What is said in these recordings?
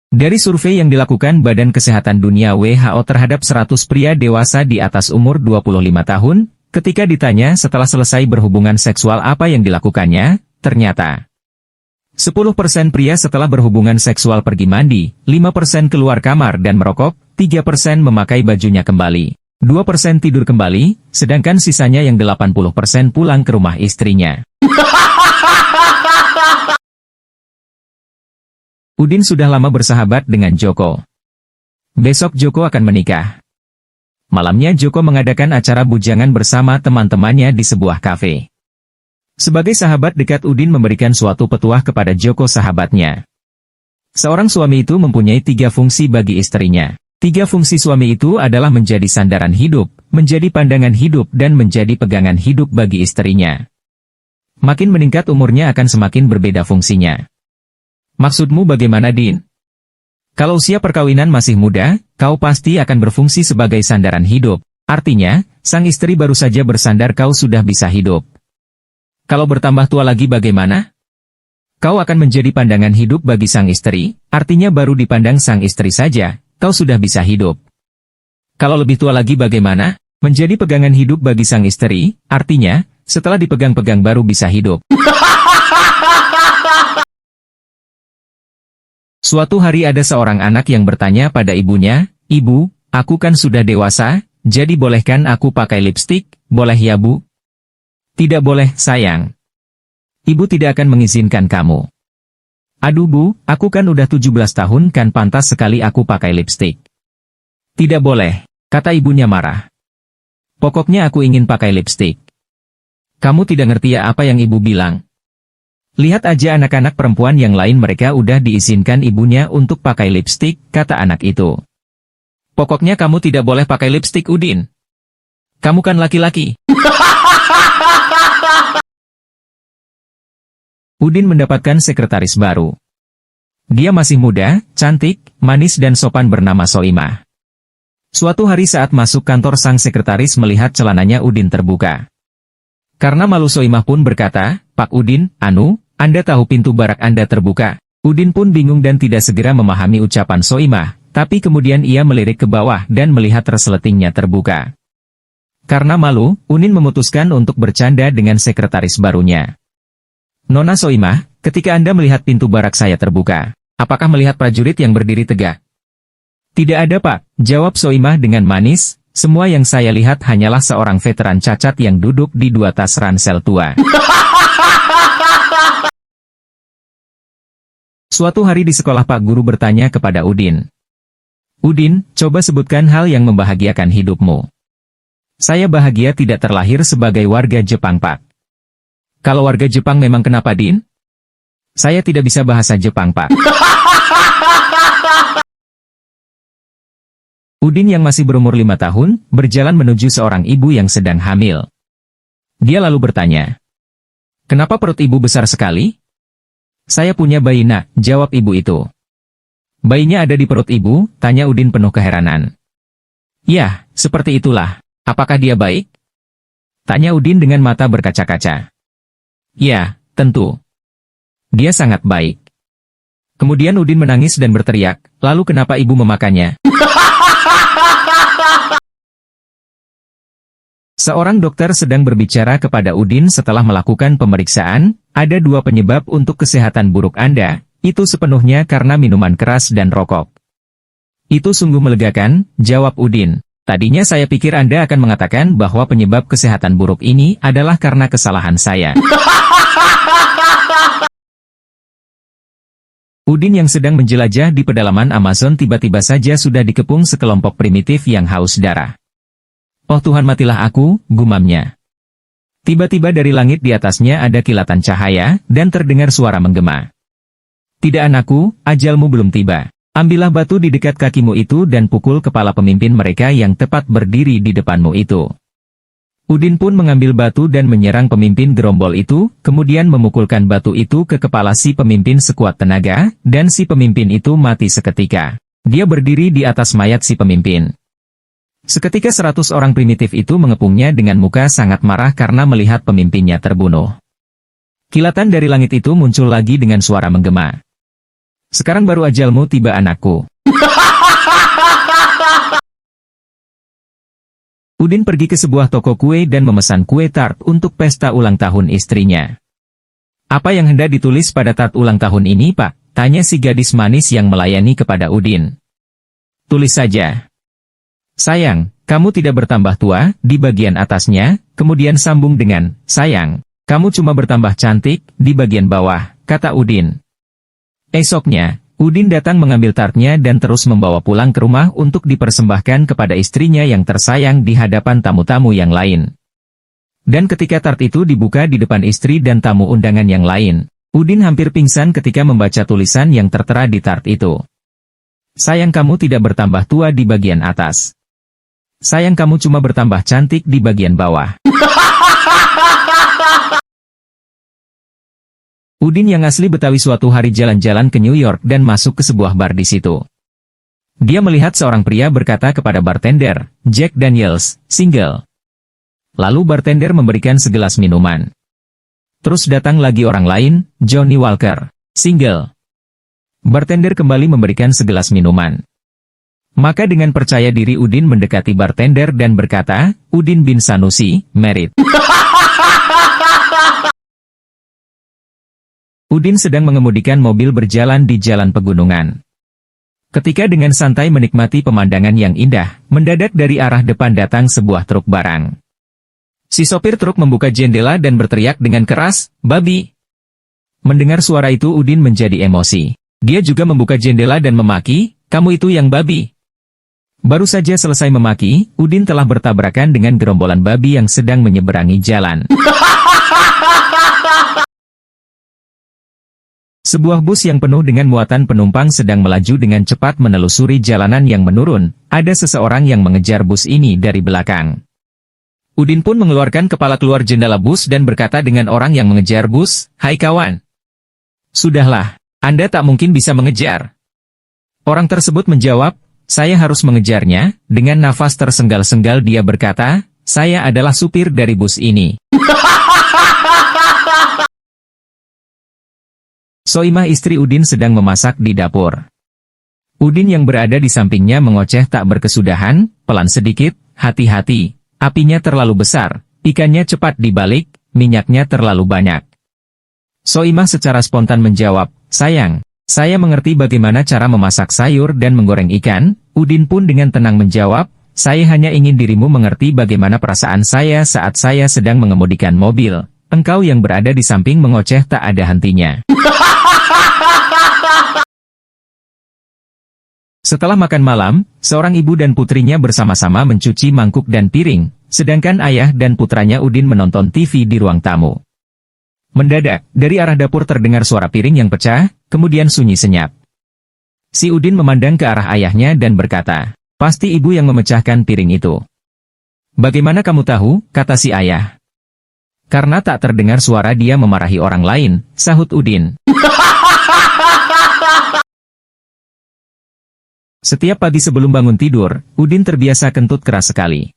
Dari survei yang dilakukan Badan Kesehatan Dunia WHO terhadap 100 pria dewasa di atas umur 25 tahun, ketika ditanya setelah selesai berhubungan seksual apa yang dilakukannya, ternyata 10% pria setelah berhubungan seksual pergi mandi, 5% keluar kamar dan merokok, 3% memakai bajunya kembali, 2% tidur kembali, sedangkan sisanya yang 80% pulang ke rumah istrinya. Udin sudah lama bersahabat dengan Joko. Besok Joko akan menikah. Malamnya Joko mengadakan acara bujangan bersama teman-temannya di sebuah kafe. Sebagai sahabat dekat Udin memberikan suatu petuah kepada Joko sahabatnya. Seorang suami itu mempunyai 3 fungsi bagi istrinya. 3 fungsi suami itu adalah menjadi sandaran hidup, menjadi pandangan hidup dan menjadi pegangan hidup bagi istrinya. Makin meningkat umurnya akan semakin berbeda fungsinya. Maksudmu bagaimana, Din? Kalau usia perkawinan masih muda, kau pasti akan berfungsi sebagai sandaran hidup. Artinya, sang istri baru saja bersandar kau sudah bisa hidup. Kalau bertambah tua lagi bagaimana? Kau akan menjadi pandangan hidup bagi sang istri, artinya baru dipandang sang istri saja, kau sudah bisa hidup. Kalau lebih tua lagi bagaimana? Menjadi pegangan hidup bagi sang istri, artinya, setelah dipegang-pegang baru bisa hidup. Suatu hari ada seorang anak yang bertanya pada ibunya, "Ibu, aku kan sudah dewasa, jadi bolehkan aku pakai lipstik, boleh ya Bu?" "Tidak boleh, sayang. Ibu tidak akan mengizinkan kamu." "Aduh Bu, aku kan udah 17 tahun kan pantas sekali aku pakai lipstik." "Tidak boleh," kata ibunya marah. "Pokoknya aku ingin pakai lipstik." "Kamu tidak ngerti ya apa yang ibu bilang? Lihat aja anak-anak perempuan yang lain mereka udah diizinkan ibunya untuk pakai lipstik," kata anak itu. "Pokoknya kamu tidak boleh pakai lipstik Udin. Kamu kan laki-laki." Udin mendapatkan sekretaris baru. Dia masih muda, cantik, manis dan sopan bernama Soimah. Suatu hari saat masuk kantor sang sekretaris melihat celananya Udin terbuka. Karena malu Soimah pun berkata, "Pak Udin, Anda tahu pintu barak Anda terbuka?" Udin pun bingung dan tidak segera memahami ucapan Soimah, tapi kemudian ia melirik ke bawah dan melihat resletingnya terbuka. Karena malu, Udin memutuskan untuk bercanda dengan sekretaris barunya. "Nona Soimah, ketika Anda melihat pintu barak saya terbuka, apakah melihat prajurit yang berdiri tegak?" "Tidak ada Pak," jawab Soimah dengan manis, "semua yang saya lihat hanyalah seorang veteran cacat yang duduk di 2 tas ransel tua." Suatu hari di sekolah Pak Guru bertanya kepada Udin. "Udin, coba sebutkan hal yang membahagiakan hidupmu." "Saya bahagia tidak terlahir sebagai warga Jepang Pak." "Kalau warga Jepang memang kenapa Din?" "Saya tidak bisa bahasa Jepang Pak." Udin yang masih berumur 5 tahun, berjalan menuju seorang ibu yang sedang hamil. Dia lalu bertanya, "Kenapa perut ibu besar sekali?" "Saya punya bayi Nak," jawab ibu itu. "Bayinya ada di perut ibu?" tanya Udin penuh keheranan. "Ya, seperti itulah. Apakah dia baik?" tanya Udin dengan mata berkaca-kaca. "Ya, tentu. Dia sangat baik." Kemudian Udin menangis dan berteriak, "Lalu kenapa ibu memakannya?" Seorang dokter sedang berbicara kepada Udin setelah melakukan pemeriksaan, "Ada 2 penyebab untuk kesehatan buruk Anda, itu sepenuhnya karena minuman keras dan rokok." "Itu sungguh melegakan," jawab Udin. "Tadinya saya pikir Anda akan mengatakan bahwa penyebab kesehatan buruk ini adalah karena kesalahan saya." Udin yang sedang menjelajah di pedalaman Amazon tiba-tiba saja sudah dikepung sekelompok primitif yang haus darah. "Oh Tuhan matilah aku," gumamnya. Tiba-tiba dari langit di atasnya ada kilatan cahaya, dan terdengar suara menggema. "Tidak anakku, ajalmu belum tiba. Ambillah batu di dekat kakimu itu dan pukul kepala pemimpin mereka yang tepat berdiri di depanmu itu." Udin pun mengambil batu dan menyerang pemimpin gerombol itu, kemudian memukulkan batu itu ke kepala si pemimpin sekuat tenaga, dan si pemimpin itu mati seketika. Dia berdiri di atas mayat si pemimpin. Seketika 100 orang primitif itu mengepungnya dengan muka sangat marah karena melihat pemimpinnya terbunuh. Kilatan dari langit itu muncul lagi dengan suara menggema. Sekarang baru ajalmu tiba anakku. Udin pergi ke sebuah toko kue dan memesan kue tart untuk pesta ulang tahun istrinya. Apa yang hendak ditulis pada tart ulang tahun ini, Pak? Tanya si gadis manis yang melayani kepada Udin. Tulis saja. Sayang, kamu tidak bertambah tua, di bagian atasnya, kemudian sambung dengan, sayang, kamu cuma bertambah cantik, di bagian bawah, kata Udin. Esoknya, Udin datang mengambil tartnya dan terus membawa pulang ke rumah untuk dipersembahkan kepada istrinya yang tersayang di hadapan tamu-tamu yang lain. Dan ketika tart itu dibuka di depan istri dan tamu undangan yang lain, Udin hampir pingsan ketika membaca tulisan yang tertera di tart itu. Sayang kamu tidak bertambah tua di bagian atas. Sayang kamu cuma bertambah cantik di bagian bawah. Udin yang asli Betawi suatu hari jalan-jalan ke New York dan masuk ke sebuah bar di situ. Dia melihat seorang pria berkata kepada bartender, Jack Daniels, single. Lalu bartender memberikan segelas minuman. Terus datang lagi orang lain, Johnny Walker, single. Bartender kembali memberikan segelas minuman. Maka dengan percaya diri Udin mendekati bartender dan berkata, Udin bin Sanusi, married. Udin sedang mengemudikan mobil berjalan di jalan pegunungan. Ketika dengan santai menikmati pemandangan yang indah, mendadak dari arah depan datang sebuah truk barang. Si sopir truk membuka jendela dan berteriak dengan keras, babi. Mendengar suara itu Udin menjadi emosi. Dia juga membuka jendela dan memaki, kamu itu yang babi. Baru saja selesai memaki, Udin telah bertabrakan dengan gerombolan babi yang sedang menyeberangi jalan. Sebuah bus yang penuh dengan muatan penumpang sedang melaju dengan cepat menelusuri jalanan yang menurun. Ada seseorang yang mengejar bus ini dari belakang. Udin pun mengeluarkan kepala keluar jendela bus dan berkata dengan orang yang mengejar bus, hai kawan. Sudahlah, Anda tak mungkin bisa mengejar. Orang tersebut menjawab, saya harus mengejarnya. Dengan nafas tersenggal-senggal dia berkata, saya adalah supir dari bus ini. Soimah istri Udin sedang memasak di dapur. Udin yang berada di sampingnya mengoceh tak berkesudahan, pelan sedikit, hati-hati, apinya terlalu besar, ikannya cepat dibalik, minyaknya terlalu banyak. Soimah secara spontan menjawab, sayang, saya mengerti bagaimana cara memasak sayur dan menggoreng ikan. Udin pun dengan tenang menjawab, saya hanya ingin dirimu mengerti bagaimana perasaan saya saat saya sedang mengemudikan mobil. Engkau yang berada di samping mengoceh tak ada hentinya. Setelah makan malam, seorang ibu dan putrinya bersama-sama mencuci mangkuk dan piring, sedangkan ayah dan putranya Udin menonton TV di ruang tamu. Mendadak, dari arah dapur terdengar suara piring yang pecah, kemudian sunyi senyap. Si Udin memandang ke arah ayahnya dan berkata, pasti ibu yang memecahkan piring itu. Bagaimana kamu tahu, kata si ayah. Karena tak terdengar suara dia memarahi orang lain, sahut Udin. Setiap pagi sebelum bangun tidur, Udin terbiasa kentut keras sekali.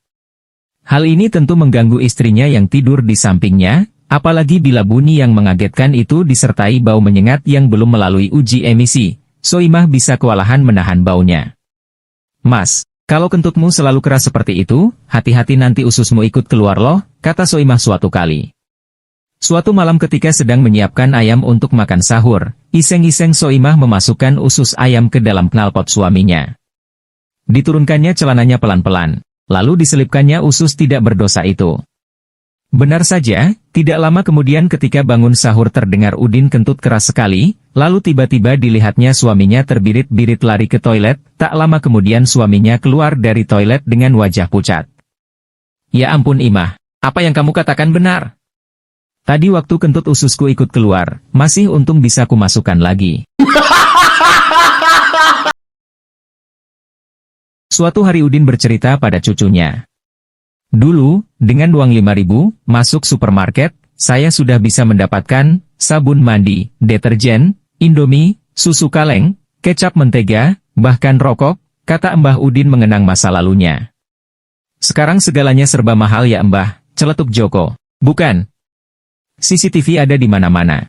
Hal ini tentu mengganggu istrinya yang tidur di sampingnya, apalagi bila bunyi yang mengagetkan itu disertai bau menyengat yang belum melalui uji emisi. Soimah bisa kewalahan menahan baunya. Mas, kalau kentutmu selalu keras seperti itu, hati-hati nanti ususmu ikut keluar loh, kata Soimah suatu kali. Suatu malam ketika sedang menyiapkan ayam untuk makan sahur, iseng-iseng Soimah memasukkan usus ayam ke dalam knalpot suaminya. Diturunkannya celananya pelan-pelan, lalu diselipkannya usus tidak berdosa itu. Benar saja, tidak lama kemudian ketika bangun sahur terdengar Udin kentut keras sekali, lalu tiba-tiba dilihatnya suaminya terbirit-birit lari ke toilet, tak lama kemudian suaminya keluar dari toilet dengan wajah pucat. Ya ampun Imah, apa yang kamu katakan benar? Tadi waktu kentut ususku ikut keluar, masih untung bisa kumasukkan lagi. Suatu hari Udin bercerita pada cucunya. Dulu, dengan uang 5.000, masuk supermarket, saya sudah bisa mendapatkan sabun mandi, deterjen, Indomie, susu kaleng, kecap mentega, bahkan rokok, kata Mbah Udin mengenang masa lalunya. Sekarang segalanya serba mahal ya Mbah, celetuk Joko. Bukan. CCTV ada di mana-mana.